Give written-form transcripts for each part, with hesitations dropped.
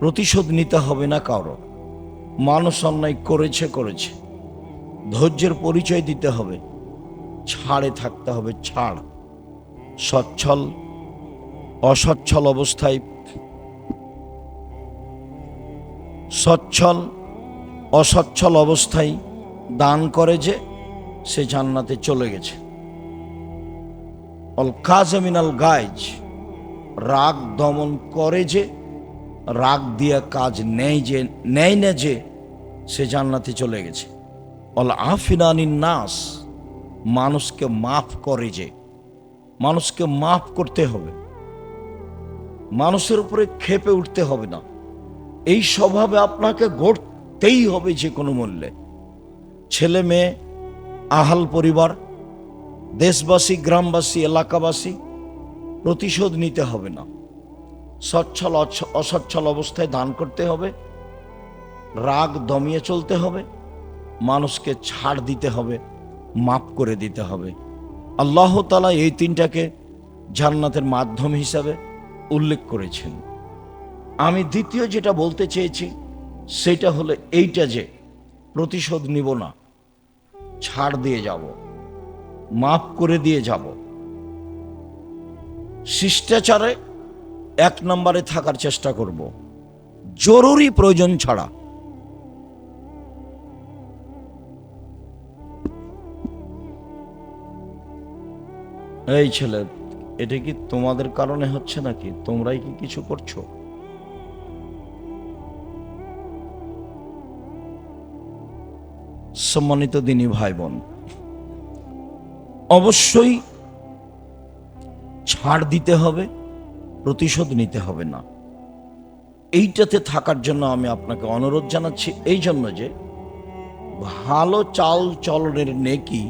প্রতিশোধ নিতে হবে না কারো। মানুষ অন্যায় করেছে, ধৈর্যের পরিচয় দিতে হবে, ছাড়ে থাকতে হবে, ছাড়। সচ্ছল অসচ্ছল অবস্থায় অসচ্ছল অবস্থায় দান করে যে সে জান্নাতে চলে গেছে। অল কাযমিনাল গায়জ, রাগ দমন করে যে, রাগ দিয়া কাজ নেয় না যে সে জান্নাতে চলে গেছে। অল আফিনানিন নাস, মানুষকে মাফ করে যে, মানুষকে মাফ করতে হবে, মানুষের উপরে ক্ষেপে উঠতে হবে না। এই স্বভাবে আপনাকে গড়তেই হবে যে কোনো মূল্যে। ছেলে মেয়ে, আহাল পরিবার, দেশবাসী, গ্রামবাসী, এলাকাবাসী, প্রতিশোধ নিতে হবে না। সচ্ছল অসচ্ছল অবস্থায় দান করতে হবে, রাগ দমিয়ে চলতে হবে, মানুষকে ছাড় দিতে হবে, মাফ করে দিতে হবে। আল্লাহ তাআলা এই তিনটাকে জান্নাতের মাধ্যম হিসাবে উল্লেখ করেছেন। আমি দ্বিতীয় যেটা বলতে চেয়েছি সেটা হলো এইটা যে প্রতিশোধ নিব না, ছাড় দিয়ে যাব, মাফ করে দিয়ে যাব। শিষ্টাচারে 1 নম্বরে থাকার চেষ্টা করব, জরুরি প্রয়োজন ছাড়া। এই ছেলে, এটা কি তোমাদের কারণে হচ্ছে নাকি? তোমরাই কি কিছু করছো? সম্মানিত দিনী ভাই বোন, অবশ্যই ছাড় দিতে হবে, প্রতিশোধ নিতে হবে না। এইটাতে থাকার জন্য আমি আপনাকে অনুরোধ জানাচ্ছি, এই জন্য যে ভালো চাল চলনের নেকি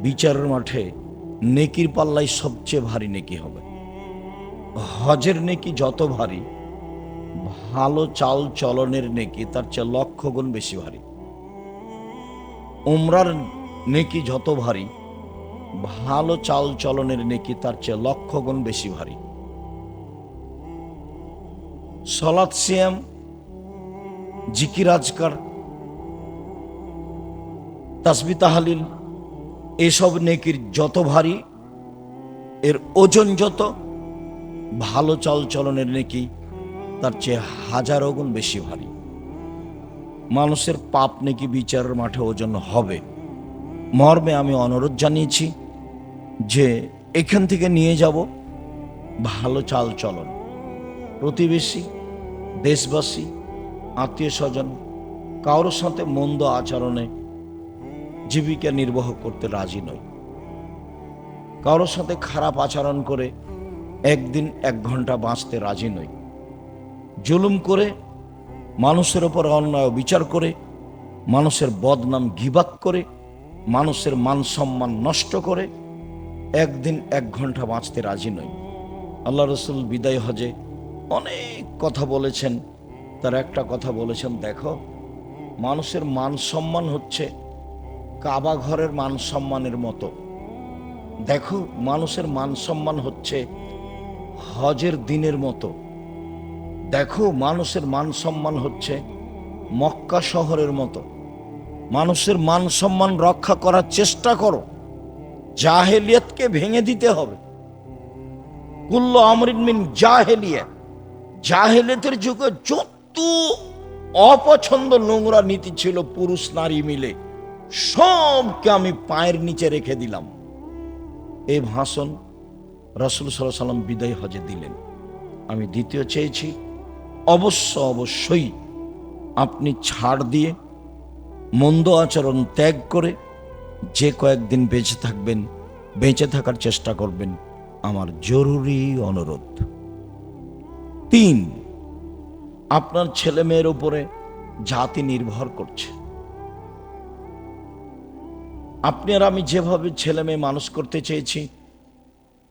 বিচারের মাঠে নেকির পাল্লায় সবচেয়ে ভারী নেকি হবে। হজের নেকি যত ভারী, ভালো চাল চলনের নেকি তার চেয়ে 1,00,000 গুণ বেশি ভারী। উমরার নেকি যত ভারী, ভালো চাল চলনের নেকি তার চেয়ে 1,00,000 গুণ বেশি ভারী। সালাত, সিয়াম, জিকির আজকার, তাসবিহ তাহলিল, এসব নেকির যত ভারী, এর ওজন যত, ভালো চাল চলনের নেকি তার চেয়ে 1000 গুণ বেশি ভারী। মানুষের পাপ নেকি বিচারের মাঠে ওজন হবে মর্মে আমি অনুরোধ জানিয়েছি যে এখান থেকে নিয়ে যাব ভালো চাল চলন। প্রতিবেশী, দেশবাসী, আত্মীয় স্বজন কারোর সাথে মন্দ আচরণে জীবিকা নির্বাহ করতে রাজি নই। কারোর সাথে খারাপ আচরণ করে 1 দিন 1 ঘন্টা বাঁচতে রাজি নই। জুলুম করে, মানুষের ওপর অন্যায় বিচার করে, মানুষের বদনাম গীবাত করে, মানুষের মান সম্মান নষ্ট করে 1 দিন 1 ঘন্টা বাঁচতে রাজি নই। আল্লাহ রসুল বিদায় হজে অনেক কথা বলেছেন, তার একটা কথা বলেছেন, দেখো মানুষের মান সম্মান হচ্ছে কাবা ঘরের মান সম্মানের মতো। দেখো মানুষের মান সম্মান হচ্ছে হজের দিনের মতো। দেখো মানুষের মান সম্মান হচ্ছে মক্কা শহরের মতো। মানুষের মান সম্মান রক্ষা করার চেষ্টা করো। জাহেলিয়াতকে ভেঙে দিতে হবে। কুল্লু আমরিন মিন জাহেলিয়াত, জাহেলিয়াতের যুগে যত অপছন্দ নোংরা নীতি ছিল পুরুষ নারী মিলে, সবকে আমি পায়ের নিচে রেখে দিলাম। এই ভাষণ রাসূল সাল্লাল্লাহু আলাইহি ওয়াসাল্লাম বিদায় হজে দিলেন। আমি দ্বিতীয় চেয়েছি, অবশ্যই আপনি ছাড় দিয়ে মন্দ আচরণ ত্যাগ করে যে কয়েকদিন বেঁচে থাকবেন, বেঁচে থাকার চেষ্টা করবেন, আমার জরুরি অনুরোধ। 3, আপনার ছেলে মেয়ের উপরে জাতি নির্ভর করছে। আপনি আর আমি যেভাবে ছেলে মেয়ে মানুষ করতে চেয়েছি,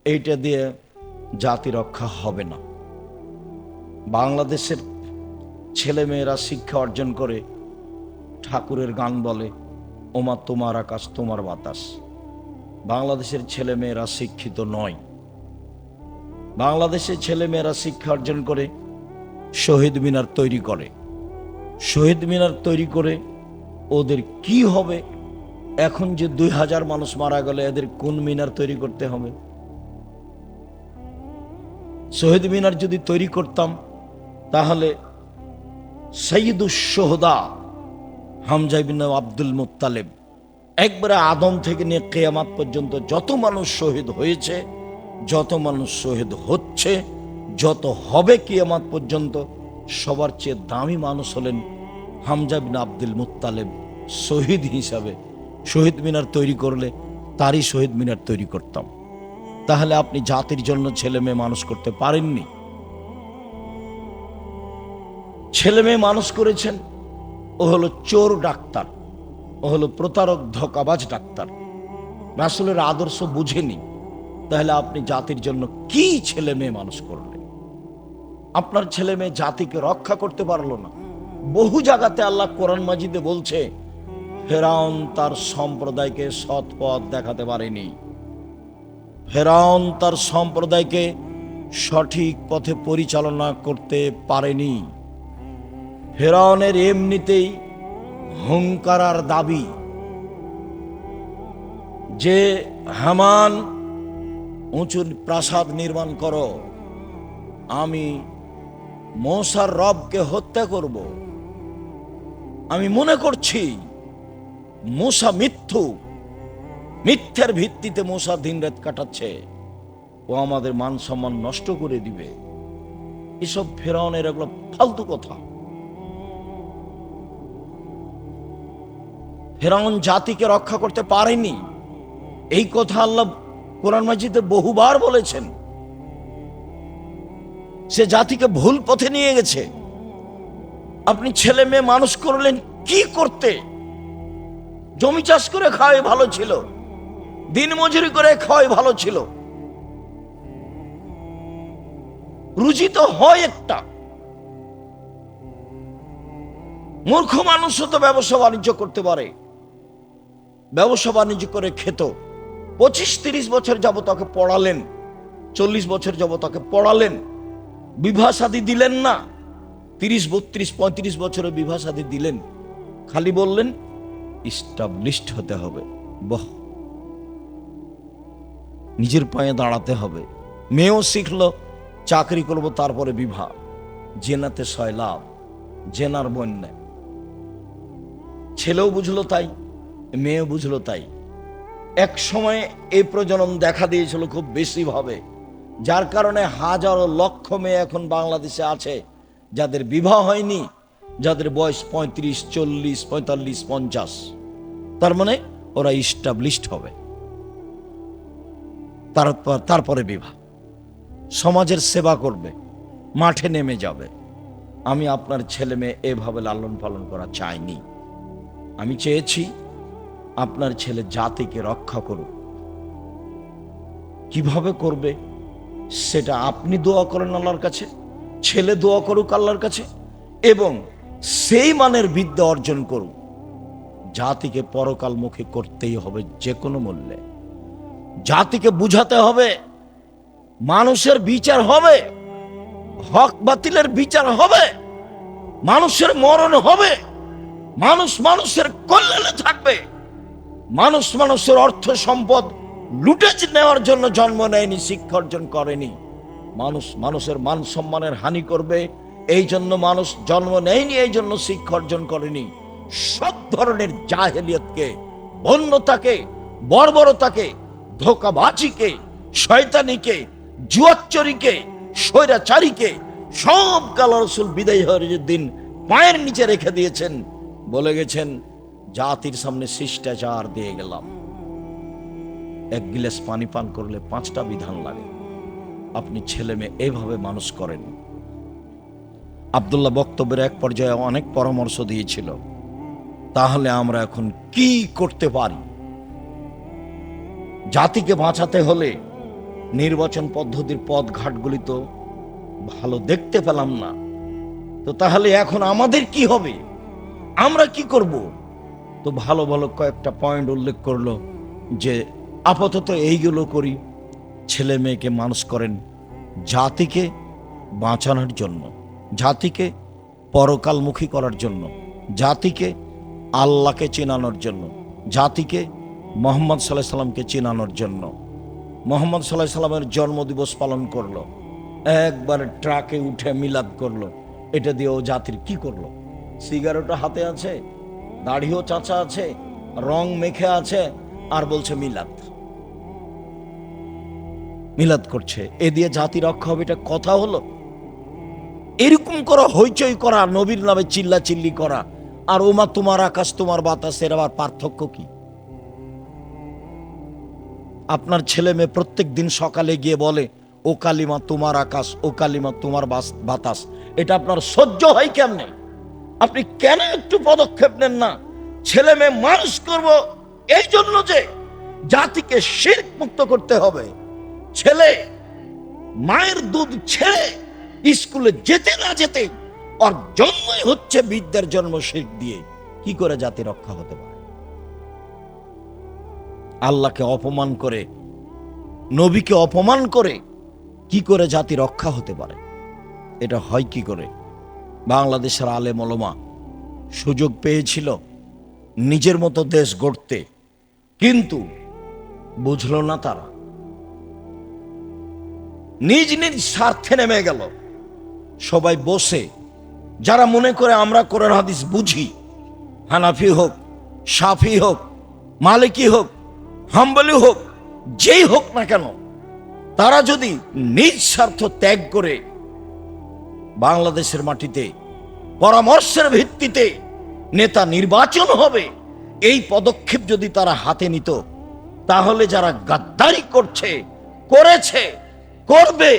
এইটা দিয়ে জাতি রক্ষা হবে না। বাংলাদেশের ছেলে মেয়েরা শিক্ষা অর্জন করে ঠাকুরের গান বলে, ওমা তোমার আকাশ তোমার বাতাস। বাংলাদেশের ছেলে মেয়েরা শিক্ষিত নয়। বাংলাদেশের ছেলে মেয়েরা শিক্ষা অর্জন করে শহীদ মিনার তৈরি করে। শহীদ মিনার তৈরি করে ওদের কি হবে? এখন যে 2000 মানুষ মারা গেলে এদের কোন মিনার তৈরি করতে হবে? শহীদ মিনার যদি তৈরি করতাম তাহলে সৈয়দুস শুহাদা হামজা ইবনে আব্দুল মুত্তালিব, একবারে আদম থেকে নিয়ে কিয়ামত পর্যন্ত যত মানুষ শহীদ হয়েছে, যত মানুষ শহীদ হচ্ছে, যত হবে কিয়ামত পর্যন্ত, সবার চেয়ে দামি মানুষ হলেন হামজা ইবনে আব্দুল মুত্তালিব। শহীদ হিসাবে শহীদ মিনার তৈরি করলে তারই শহীদ মিনার তৈরি করতাম। তাহলে আপনি জাতির জন্য ছেলে মেয়ে মানুষ করতে পারেননি। ছেলে মেয়ে মানুষ করেছেন, ও হলো চোর ডাক্তার, ও হলো প্রতারক ধোঁকাবাজ ডাক্তার, রাসূলের আদর্শ বুঝেনি। তাহলে আপনি জাতির জন্য কি ছেলে মেয়ে মানুষ করলেন? আপনার ছেলে মেয়ে জাতিকে রক্ষা করতে পারলো না। বহু জায়গাতে আল্লাহ কোরআন মাজিদে বলছে, ফেরাউন তার সম্প্রদায়কে সৎ পথ দেখাতে পারেনি, ফেরাউন তার সম্প্রদায়কে সঠিক পথে পরিচালনা করতে পারেনি। ফেরাউনের এমনিতেই হুঙ্কার আর দাবি যে হামান উঁচু প্রাসাদ নির্মাণ করো, আমি মূসার রবকে হত্যা করব। আমি মনে করছি মূসা মিথ্যার ভিত্তিতে মূসা দিনরাত কাটাচ্ছে, ও আমাদের মান সম্মান নষ্ট করে দিবে। এসব ফেরাউনের এগুলো ফালতু কথা। ফেরাউন জাতিকে রক্ষা করতে পারেনি, এই কথা আল্লাহ কোরআন মাজিদে বহুবার বলেছেন। সে জাতিকে ভুল পথে নিয়ে গেছে। আপনি ছেলে মেয়ে মানুষ করলেন কি করতে? জমি চাষ করে খাওয়াই ভালো ছিল, দিন মজুরি করে খাওয়াই ভালো ছিল। রুজি তো হয় একটা। মূর্খ মানুষও তো ব্যবসা বাণিজ্য করতে পারে, ব্যবসা বাণিজ্য করে খেত। 25-30 বছর যাবত তাকে পড়ালেন, 40 বছর যাবত তাকে পড়ালেন, বিবাহ শাদী দিলেন না। 30, 32, 35 বছরে বিবাহ শাদী দিলেন, খালি বললেন ইস্টাবলিশড হতে হবে। বাহ, নিজের পায়ে দাঁড়াতে হবে। মেয়েও শিখলো চাকরি করব, তারপরে বিবাহ। জেনাতে সয়লাভ, জেনার বন্যা। ছেলেও বুঝলো তাই, মেয়েও বুঝলো তাই। এক সময় এই প্রজনন দেখা দিয়েছিল খুব বেশি ভাবে, যার কারণে হাজারো লক্ষ মেয়ে এখন বাংলাদেশে আছে যাদের বিবাহ হয়নি, যাদের বয়স 35, 40, 45, 50। তার মানে ওরা ইস্টাবলিশড হবে, তারপরে বিবাহ। সমাজের সেবা করবে, মাঠে নেমে যাবে। আমি আপনার ছেলে মেয়ে এভাবে লালন পালন করা চাইনি। আমি চেয়েছি আপনার ছেলে জাতিকে রক্ষা করুক। কিভাবে করবে সেটা আপনি দোয়া করেন আল্লাহর কাছে, ছেলে দোয়া করুক আল্লাহর কাছে, এবং সেই মানের বিদ্যা অর্জন করুক। জাতিকে পরকালমুখী করতেই হবে যে কোনো মূল্যে। জাতিকে বুঝাতে হবে মানুষের বিচার হবে, হক বাতিলের বিচার হবে, মানুষের মরণ হবে, মানুষ মানুষের কল্যাণে থাকবে। মানুষ মানুষের অর্থ সম্পদ লুটে নেওয়ার জন্য জন্ম নেয়নি, শিক্ষা অর্জন করেনি। মানুষ মানুষের মান সম্মানের হানি করবে এই জন্য মানুষ জন্ম নেয়নি, এই জন্য শিক্ষা অর্জন করেনি। সব ধরনের জাহেলিয়তকে, বন্যতাকে, বর্বরতাকে, ধোঁকাবাজিকে, শয়তানিকে, জুয়াচ্চরিকে, স্বৈরাচারীকে সব আল্লাহ রাসূল বিদায় হওয়ার দিন পায়ের নিচে রেখে দিয়েছেন। বলে গেছেন, জাতির সামনে শিষ্টাচার দিয়ে গেলাম। এক গিলাস পানি পান করলে 5টা বিধান লাগে। আপনি ছেলে মেয়ে এইভাবে মানুষ করেন। আব্দুল্লাহ বক্তব্যের এক পর্যায়ে অনেক পরামর্শ দিয়েছিল। তাহলে আমরা এখন কি করতে পারি? জাতিকে বাঁচাতে হলে নির্বাচন পদ্ধতির পথ ঘাটগুলি তো ভালো দেখতে পেলাম না। তো তাহলে এখন আমাদের কি হবে? আমরা কি করব? তো ভালো ভালো কয়েকটা পয়েন্ট উল্লেখ করলো যে আপাতত এইগুলো করি। ছেলে মেয়েকে মানুষ করেন জাতিকে বাঁচানোর জন্য, জাতিকে পরকালমুখী করার জন্য, জাতিকে আল্লাহকে চেনানোর জন্য, জাতিকে মোহাম্মদ সাল্লাল্লাহু আলাইহি সাল্লামকে চেনানোর জন্য। মোহাম্মদ সাল্লাল্লাহু আলাইহি সাল্লামের জন্মদিবস পালন করলো, একবার ট্রাকে উঠে মিলাদ করলো। এটা দিয়ে ও জাতির কি করলো? সিগারেটও হাতে আছে, দাড়িও চাচা আছে, রং মেখে আছে, আর বলছে মিলাদ মিলাদ করছে। এ দিয়ে জাতি রক্ষা হবে? এটা কথা হলো? এরকম করা, হইচই করা, নবীর নামে চিল্লা চিল্লি করা, আর ওমা তোমার আকাশ তোমার বাতাসের আবার পার্থক্য কি? আপনার ছেলে মেয়ে প্রত্যেক দিন সকালে গিয়ে বলে ও কালিমা তোমার আকাশ, ও কালিমা তোমার বাতাস, এটা আপনার সহ্য হয় কেমনে? আপনি কেন একটু পদক্ষেপ নেন না? ছেলে মেয়ে মানুষ করব এই জন্য যে জাতিকে শিরক মুক্ত করতে হবে। ছেলে মায়ের দুধ ছেড়ে স্কুলে যেতে না যেতে ওর জন্মই হচ্ছে বিদ্যার জন্ম শিরক দিয়ে। কি করে জাতি রক্ষা হতে পারে? আল্লাহকে অপমান করে, নবীকে অপমান করে কি করে জাতি রক্ষা হতে পারে? এটা হয় কি করে? বাংলাদেশের আলেম ওলামা সুযোগ পেয়েছিল নিজের মতো দেশ গড়তে, কিন্তু বুঝলো না তারা, নিজ নিজ স্বার্থে নেমে গেল। সবাই বসে, যারা মনে করে আমরা কোরআন হাদিস বুঝি, হানাফি হোক, শাফি হোক, মালিকি হোক, হাম্বলি হোক, যেই হোক না কেন, তারা যদি নিজ স্বার্থ ত্যাগ করে বাংলাদেশের মাটিতে পরামর্শের ভিত্তিতে নেতা নির্বাচন হবে, এই পদক্ষেপ যদি তারা হাতে নিত, তাহলে যারা গাদ্দারি করছে, করেছে, করবে,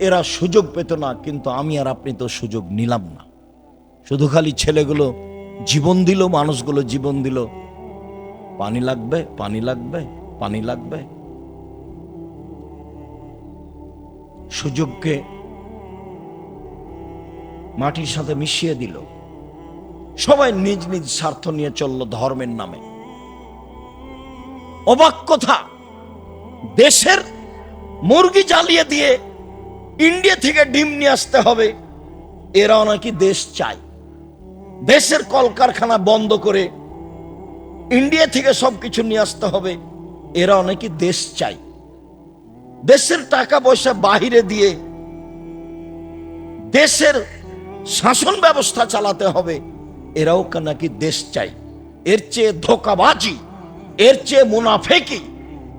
এরা সুযোগ পেত না। কিন্তু আমি আর আপনি তো সুযোগ নিলাম না। শুধু খালি ছেলেগুলো জীবন দিল, মানুষগুলো জীবন দিল, পানি লাগবে, পানি লাগবে, পানি লাগবে। সুযোগকে মাটির সাথে মিশিয়ে দিল। সবাই নিজ নিজ স্বার্থ নিয়ে চলল ধর্মের নামে। অবাক কথা, দেশের মুরগি জ্বালিয়ে দিয়ে ইন্ডিয়া থেকে ডিম নিয়ে আসতে হবে, এরাও নাকি দেশ চায়। দেশের কলকারখানা বন্ধ করে ইন্ডিয়া থেকে সবকিছু নিয়ে আসতে হবে, এরাও নাকি দেশ চায়। দেশের টাকা পয়সা বাহিরে দিয়ে দেশের শাসন ব্যবস্থা চালাতে হবে, এরাও নাকি দেশ চাই। এর চেয়ে ধোঁকাবাজি, এর চেয়ে মুনাফেকি,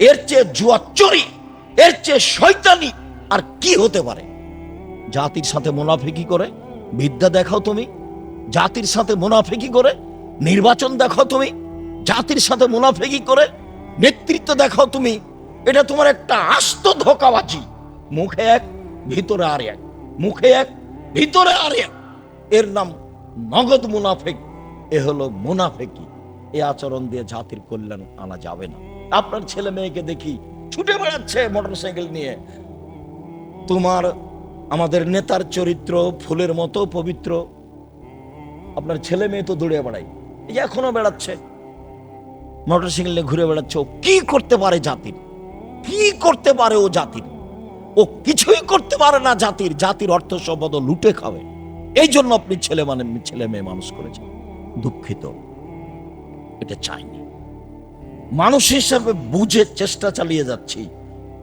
এর চেয়ে জুয়াচুরি, এর চেয়ে শয়তানি আর কি হতে পারে? জাতির সাথে মুনাফেকি করে বিদ্যা দেখাও তুমি, জাতির সাথে মুনাফেকি করে নির্বাচন দেখাও তুমি, জাতির সাথে মুনাফেকি করে নেতৃত্ব দেখাও তুমি। এটা তোমার একটা আস্ত ধোঁকাবাজি। মুখে এক, ভিতরে আর এক, মুখে এক, ভিতরে আর এক। এর নাম নগদ মুনাফেক। এ হলো মুনাফেকি। এ আচরণ দিয়ে জাতির কল্যাণ আনা যাবে না। আপনার ছেলে মেয়েকে দেখি ছুটে বেড়াচ্ছে মোটরসাইকেল নিয়ে। তোমার আমাদের নেতার চরিত্র ফুলের মতো পবিত্র, আপনার ছেলে মেয়ে তো দৌড়ে বেড়ায়, এই এখনো বেড়াচ্ছে মোটরসাইকেল নিয়ে ঘুরে বেড়াচ্ছে। ও কি করতে পারে জাতির? কি করতে পারে ও জাতির? ও কিছুই করতে পারে না জাতির। জাতির অর্থ সম্পদ লুটে খাবে। এই জন্য আপনি ছেলে মেয়ে মানুষ করেছেন। দুঃখিত, এটা চাইনি। মানুষ হিসাবে বুঝে চেষ্টা চালিয়ে যাচ্ছি।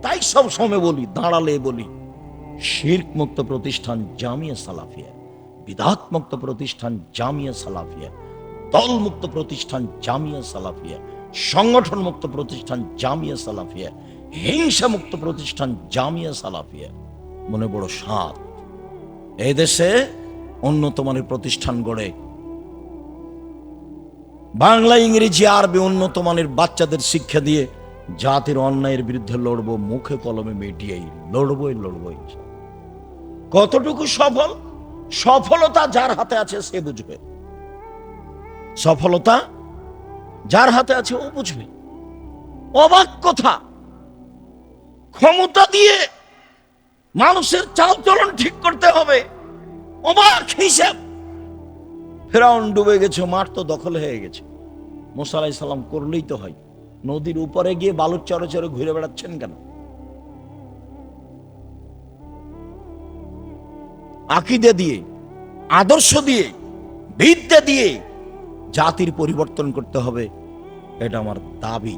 তাই সব সময় বলি, দাঁড়ালে বলি, শিরক মুক্ত প্রতিষ্ঠান জামিয়া সালাফিয়া, বিদআত মুক্ত প্রতিষ্ঠান জামিয়া সালাফিয়া, দল মুক্ত প্রতিষ্ঠান জামিয়া সালাফিয়া, সংগঠন মুক্ত প্রতিষ্ঠান জামিয়া সালাফিয়া, হিংসা মুক্ত প্রতিষ্ঠান জামিয়া সালাফিয়া। মনে বড় সাত, এই দেশে উন্নত মানের প্রতিষ্ঠান গড়ে বাংলা, ইংরেজি, আরবি উন্নত মানের বাচ্চাদের শিক্ষা দিয়ে জাতির অন্যায়ের বিরুদ্ধে লড়বো। মুখে কলমে মিডিয়াই লড়বই। কতটুকু সফল? সফলতা যার হাতে আছে সে বুঝবে। সফলতা যার হাতে আছে ও বুঝবে। অবাক কথা, ক্ষমতা দিয়ে মানুষের চালচলন ঠিক করতে হবে, অবাক হিসাব। ফেরাউন ডুবে গেছে, মাঠ তো দখল হয়ে গেছে। মুসা আলাইহিস সালাম করলেই তো হয়। নদীর উপরে গিয়ে বালুর চরে চরে ঘুরে বেড়াচ্ছেন কেন? আকীদা দিয়ে, আদর্শ দিয়ে, বিদ্যা দিয়ে জাতির পরিবর্তন করতে হবে। এটা আমার দাবি।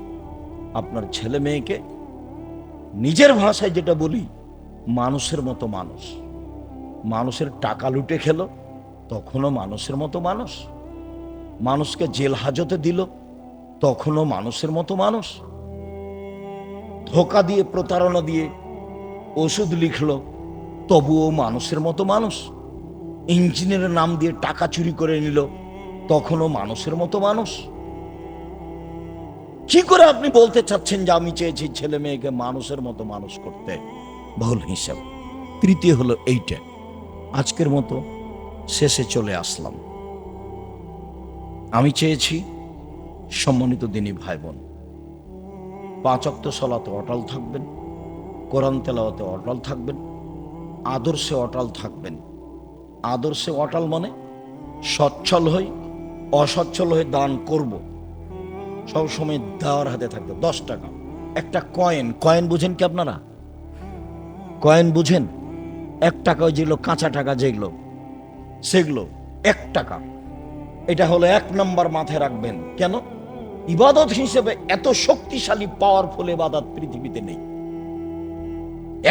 আপনার ছেলে মেয়েকে নিজের ভাষায় যেটা বলি, মানুষের মতো মানুষ। মানুষের টাকা লুটে খেলো, তখনও মানুষের মতো মানুষ। মানুষকে জেল হাজতে দিল, তখনও মানুষের মতো মানুষ। ধোকা দিয়ে, প্রতারণা দিয়ে ওষুধ লিখলো, তবুও মানুষের মতো মানুষ। ইঞ্জিনিয়ারের নাম দিয়ে টাকা চুরি করে নিল, তখনও মানুষের মতো মানুষ। কি করে আপনি বলতে চাচ্ছেন যে আমি চেয়েছি ছেলে মেয়েকে মানুষের মতো মানুষ করতে? ভুল হিসাব। তৃতীয় হলো এইটা। আজকের মতো শেষে চলে আসলাম। আমি চেয়েছি সম্মানিত দিনী ভাই বোন, 5 ওয়াক্ত সালাতে অটল থাকবেন, কোরআন তেলাওয়াতে অটল থাকবেন, আদর্শে অটল থাকবেন। আদর্শে অটল মানে সচ্ছল হই, অসচ্ছল হয়ে দান করব। সবসময় দেওয়ার হাতে থাকবে। 10 টাকা একটা কয়েন। কয়েন বুঝেন কি আপনারা? কয়েন বুঝেন? 1 টাকা, যেগুলো কাঁচা টাকা যেগুলো, সেগুলো 1 টাকা। এটা হলো 1 নম্বর, মাথায় রাখবেন। কেন? ইবাদত হিসেবে এত শক্তিশালী পাওয়ারফুল ইবাদত পৃথিবীতে নেই,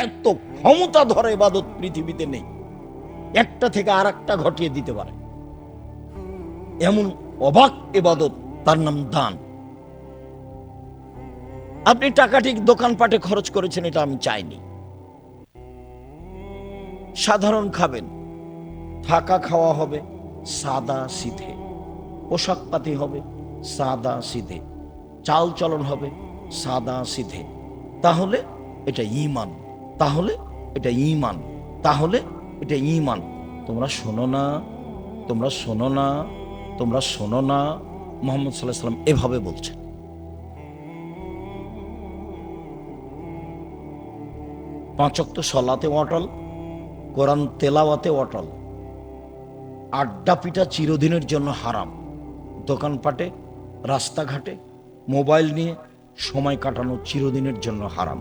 এত ক্ষমতা ধরে ইবাদত পৃথিবীতে নেই। একটা থেকে আর একটা ঘটিয়ে দিতে পারে এমন অবাক ইবাদত, তার নাম দান। আপনি টাকাটি দোকানপাটে খরচ করেছেন, এটা আমি চাইনি। সাধারণ খাবেন, থাকা খাওয়া হবে সাদা সিধে, পোশাক পাতি হবে সাদা সিধে, চাল চলন হবে সাদা সিধে। তাহলে এটা ঈমান, তাহলে এটা ঈমান, তাহলে এটা ঈমান। তোমরা শোনো না, তোমরা শোনো না, তোমরা শোনো না। মুহাম্মদ সাল্লাল্লাহু আলাইহি ওয়াসাল্লাম এভাবে বলছেন। 5 ওয়াক্ত সালাতে অটল, কোরআন তেলাওয়াতে অটল। আড্ডা পিটা চিরদিনের জন্য হারাম। দোকানপাটে, রাস্তাঘাটে মোবাইল নিয়ে সময় কাটানো চিরদিনের জন্য হারাম।